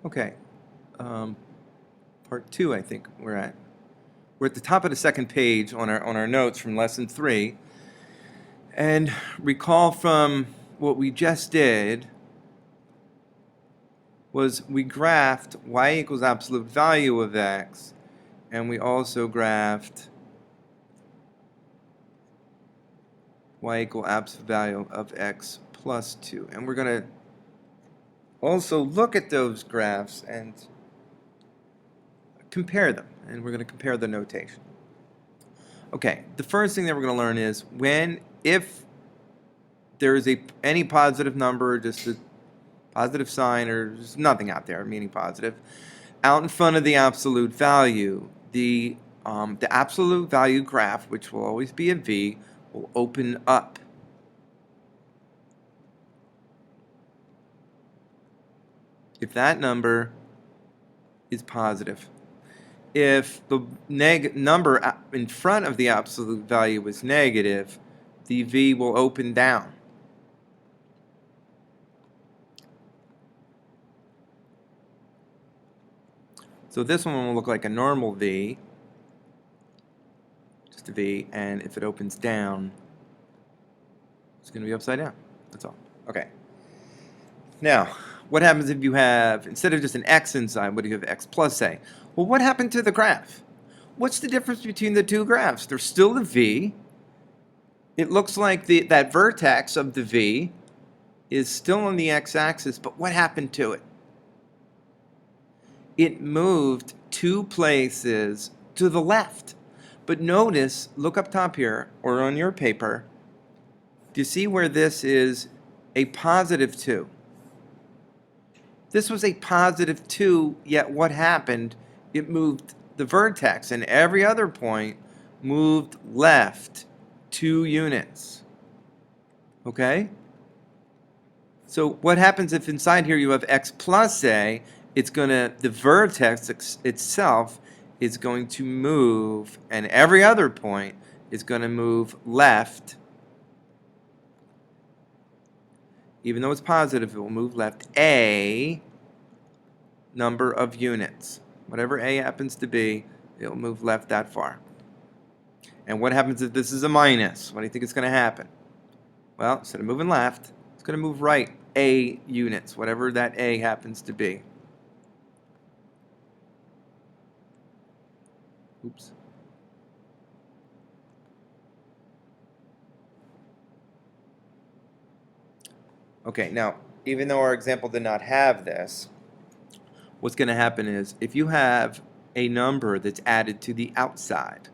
Okay, part 2 I think we're at. We're at the top of the second page on our notes from lesson 3. And recall from what we just did was we graphed y equals absolute value of x, and we also graphed y equal absolute value of x plus 2. And we're going to also look at those graphs and compare them, and we're going to compare the notation. Okay, the first thing that we're going to learn is if there is any positive number, just a positive sign, or just nothing out there meaning positive, out in front of the absolute value, the absolute value graph, which will always be a V, will open up. If that number is positive. If the number in front of the absolute value is negative, the V will open down. So this one will look like a normal V, just a V, and if it opens down, it's going to be upside down. That's all. Okay. Now, what happens if you have, instead of just an X inside, what do you have X plus A? Well, what happened to the graph? What's the difference between the two graphs? There's still the V. It looks like that vertex of the V is still on the x-axis, but what happened to it? It moved 2 places to the left. But notice, look up top here, or on your paper, do you see where this is a positive 2? This was a positive 2, yet what happened? It moved the vertex, and every other point moved left 2 units. Okay? So what happens if inside here you have x plus a? The vertex itself is going to move, and every other point is going to move left. Even though it's positive, it will move left a number of units. Whatever a happens to be, it will move left that far. And what happens if this is a minus? What do you think is going to happen? Well, instead of moving left, it's going to move right a units, whatever that a happens to be. Oops. Okay, now, even though our example did not have this, what's going to happen is if you have a number that's added to the outside,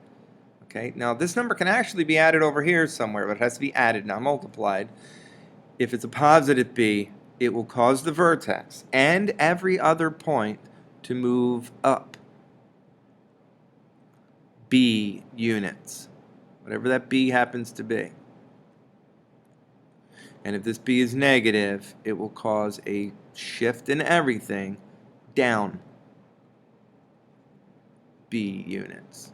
okay, now this number can actually be added over here somewhere, but it has to be added, not multiplied. If it's a positive b, it will cause the vertex and every other point to move up b units, whatever that b happens to be. And if this b is negative, it will cause a shift in everything down b units.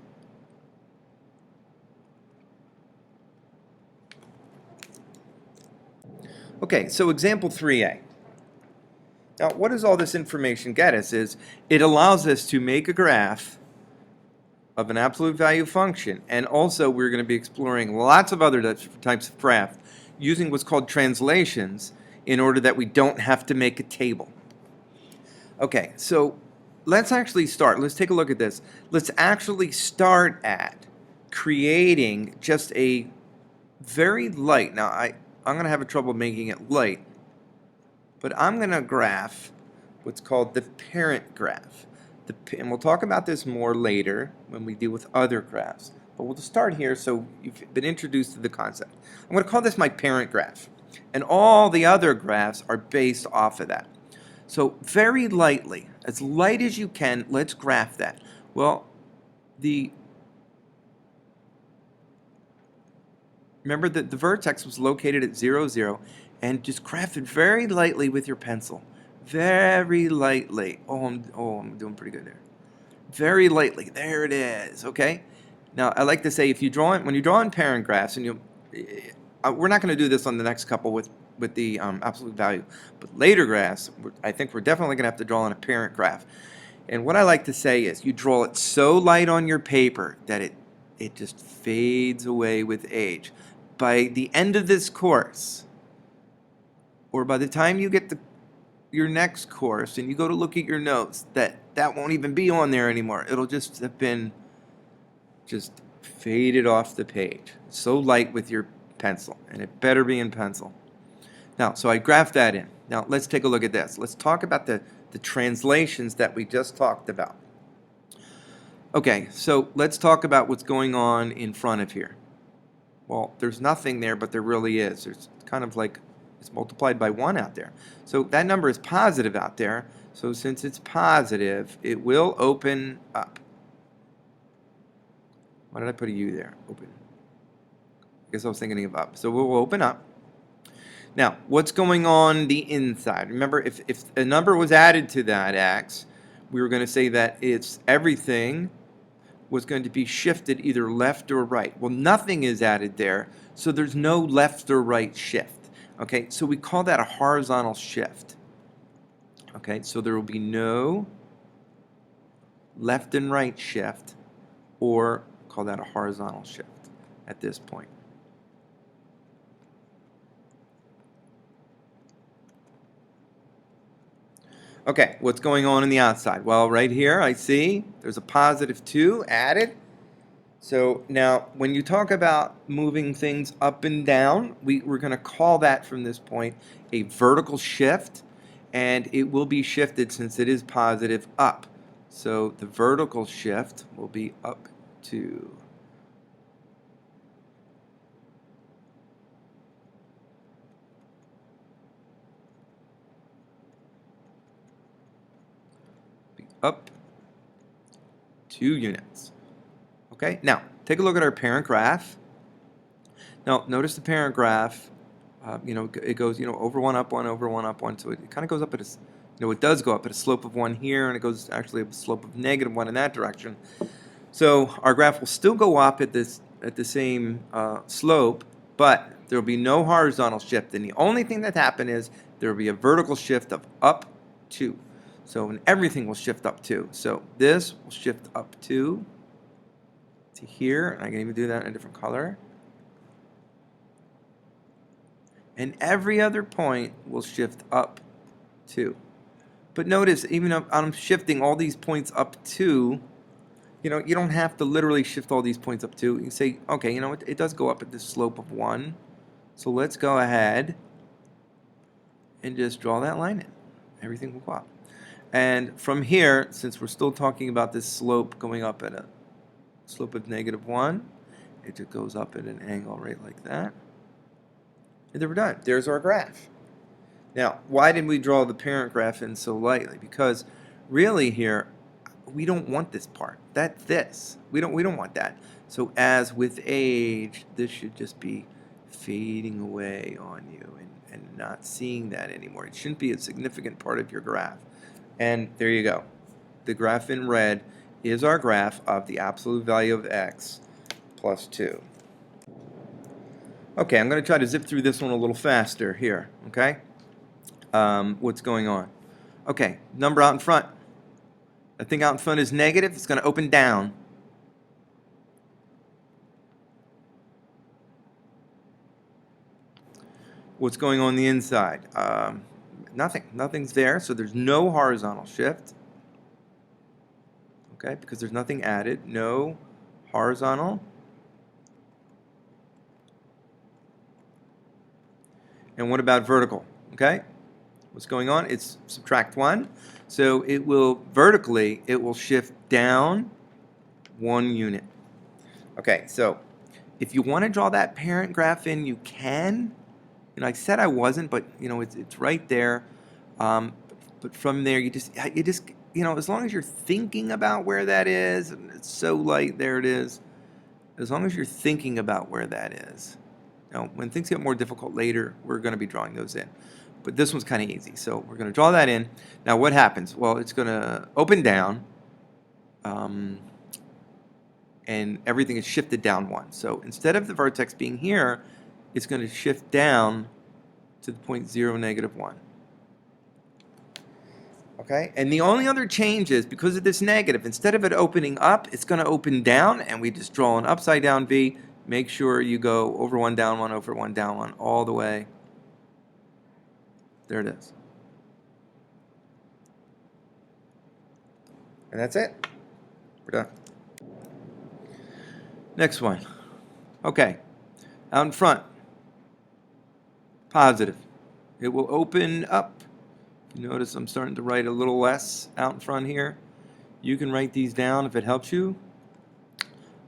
Okay, so example 3a. Now, what does all this information get us is it allows us to make a graph of an absolute value function, and also we're going to be exploring lots of other types of graph using what's called translations in order that we don't have to make a table. Okay, so let's actually start. Let's take a look at this. Let's actually start at creating just a very light, now I'm going to have trouble making it light, but I'm going to graph what's called the parent graph. And we'll talk about this more later when we deal with other graphs. But we'll start here so you've been introduced to the concept. I'm going to call this my parent graph. And all the other graphs are based off of that. So very lightly, as light as you can, let's graph that. Well, remember that the vertex was located at 0, 0, and just graph it very lightly with your pencil. Very lightly. Oh, I'm doing pretty good there. Very lightly. There it is. Okay. Now I like to say when you draw in parent graphs, and we're not going to do this on the next couple with absolute value. But later graphs, I think we're definitely going to have to draw on a parent graph. And what I like to say is you draw it so light on your paper that it just fades away with age. By the end of this course, or by the time you get to your next course and you go to look at your notes, that won't even be on there anymore. It'll just have been just faded off the page. So light with your pencil, and it better be in pencil. Now, so I graphed that in. Now, let's take a look at this. Let's talk about the translations that we just talked about. Okay, so let's talk about what's going on in front of here. Well, there's nothing there, but there really is. There's kind of like it's multiplied by 1 out there. So that number is positive out there. So since it's positive, it will open up. Why did I put a U there? Open. I guess I was thinking of up. So we'll open up. Now, what's going on the inside? Remember, if a number was added to that x, we were going to say that everything was going to be shifted either left or right. Well, nothing is added there, so there's no left or right shift. Okay, so we call that a horizontal shift. Okay, so there will be no left and right shift, or call that a horizontal shift at this point. Okay, what's going on the outside? Well, right here I see there's a positive 2 added. So now when you talk about moving things up and down, we're going to call that from this point a vertical shift, and it will be shifted, since it is positive, up. So the vertical shift will be up 2. Up 2 units. Okay, now take a look at our parent graph. Now notice the parent graph, it goes, over 1, up 1, over 1, up 1. So it kind of goes up at it does go up at a slope of 1 here, and it goes actually a slope of -1 in that direction. So our graph will still go up at the same slope, but there will be no horizontal shift. And the only thing that happened is there will be a vertical shift of up 2. So and everything will shift up 2. So this will shift up 2 to here, and I can even do that in a different color. And every other point will shift up 2. But notice, even if I'm shifting all these points up 2, you don't have to literally shift all these points up 2. You can say, okay, it does go up at this slope of 1. So let's go ahead and just draw that line in. Everything will go up. And from here, since we're still talking about this slope going up at a slope of -1, it just goes up at an angle right like that. And then we're done. There's our graph. Now, why did we draw the parent graph in so lightly? Because really here, we don't want this part. That's this. We don't want that. So as with age, this should just be fading away on you and not seeing that anymore. It shouldn't be a significant part of your graph. And there you go. The graph in red is our graph of the absolute value of x plus 2. Okay, I'm going to try to zip through this one a little faster here, okay? What's going on? Okay, number out in front. The thing out in front is negative. It's going to open down. What's going on the inside? Nothing. Nothing's there, so there's no horizontal shift. Okay, because there's nothing added. No horizontal. And what about vertical? Okay, what's going on? It's subtract 1. So it will vertically, it will shift down 1 unit. Okay, so if you want to draw that parent graph in, you can. I said I wasn't, but it's right there. But from there, you just as long as you're thinking about where that is, and it's so light, there it is. As long as you're thinking about where that is. Now, when things get more difficult later, we're going to be drawing those in. But this one's kind of easy, so we're going to draw that in. Now, what happens? Well, it's going to open down, and everything is shifted down 1. So instead of the vertex being here, it's going to shift down to the point 0, -1. Okay, and the only other change is because of this negative, instead of it opening up, it's going to open down, and we just draw an upside down V. Make sure you go over 1, down 1, over 1, down 1, all the way. There it is. And that's it. We're done. Next one. Okay, out in front, positive. It will open up. You notice I'm starting to write a little less out in front here. You can write these down if it helps you.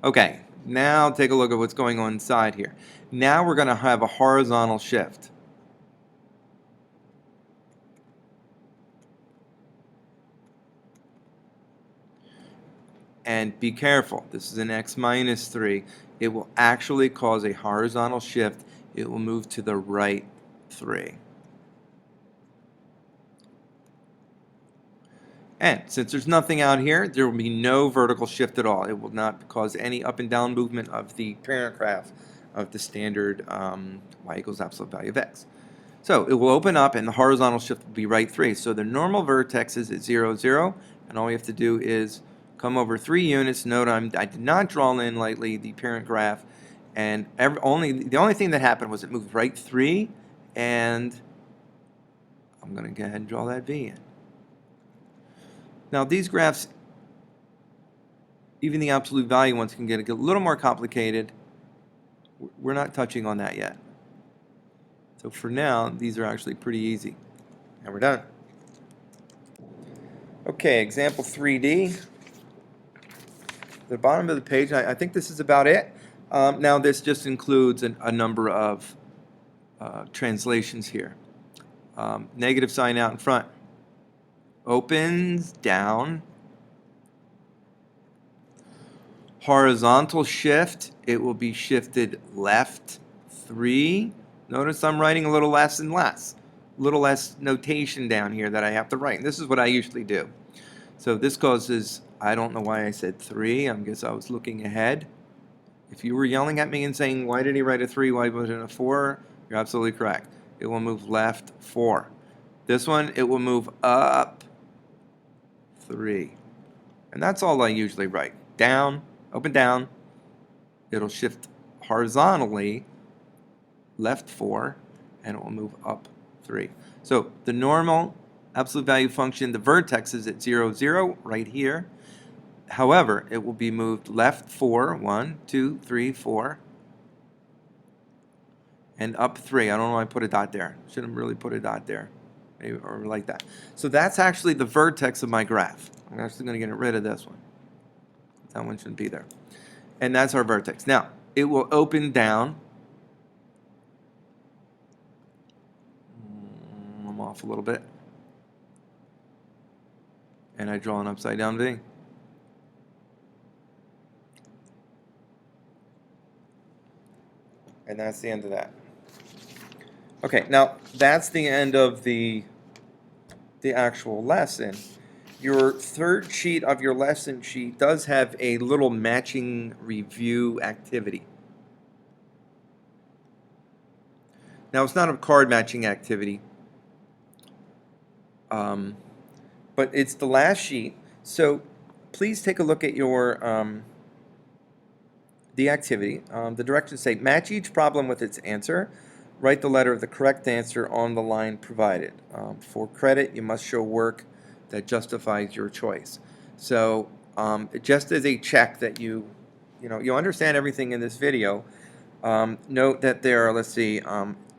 Okay, now take a look at what's going on inside here. Now we're going to have a horizontal shift. And be careful, this is an x minus 3. It will actually cause a horizontal shift. It will move to the right 3. And since there's nothing out here, there will be no vertical shift at all. It will not cause any up and down movement of the parent graph of the standard y equals absolute value of x. So it will open up and the horizontal shift will be right 3. So the normal vertex is at 0, 0, and all we have to do is come over 3 units. Note I did not draw in lightly the parent graph, and the only thing that happened was it moved right 3, and I'm going to go ahead and draw that V in. Now these graphs, even the absolute value ones, can get a little more complicated. We're not touching on that yet. So for now, these are actually pretty easy. And we're done. Okay, example 3D. The bottom of the page, I think this is about it. Now this just includes a number of translations here. Negative sign out in front. Opens down. Horizontal shift, it will be shifted left 3. Notice I'm writing a little less and less. A little less notation down here that I have to write. And this is what I usually do. So this causes, I don't know why I said 3. I guess I was looking ahead. If you were yelling at me and saying, why did he write a 3, why wasn't it a 4? You're absolutely correct. It will move left 4. This one, it will move up 3. And that's all I usually write. Down, open down. It'll shift horizontally left 4, and it will move up 3. So the normal absolute value function, the vertex is at 0, 0 right here. However, it will be moved left 4, 1, 2, 3, 4, and up 3. I don't know why I put a dot there. Should have really put a dot there. Maybe, or like that. So that's actually the vertex of my graph. I'm actually going to get rid of this one. That one shouldn't be there. And that's our vertex. Now, it will open down. I'm off a little bit. And I draw an upside down V. And that's the end of that. Okay, now that's the end of the actual lesson. Your third sheet of your lesson sheet does have a little matching review activity. Now it's not a card matching activity, but it's the last sheet. So please take a look at your the activity. The directions say match each problem with its answer. Write the letter of the correct answer on the line provided. For credit, you must show work that justifies your choice. So just as a check that you understand everything in this video, note that there are, let's see,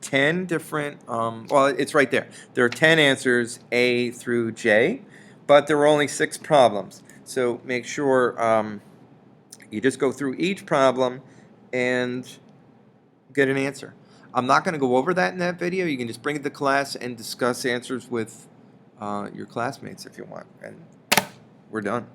10 different, well, it's right there. There are 10 answers, A through J, but there were only 6 problems. So make sure you just go through each problem and get an answer. I'm not going to go over that in that video. You can just bring it to class and discuss answers with your classmates if you want. And we're done.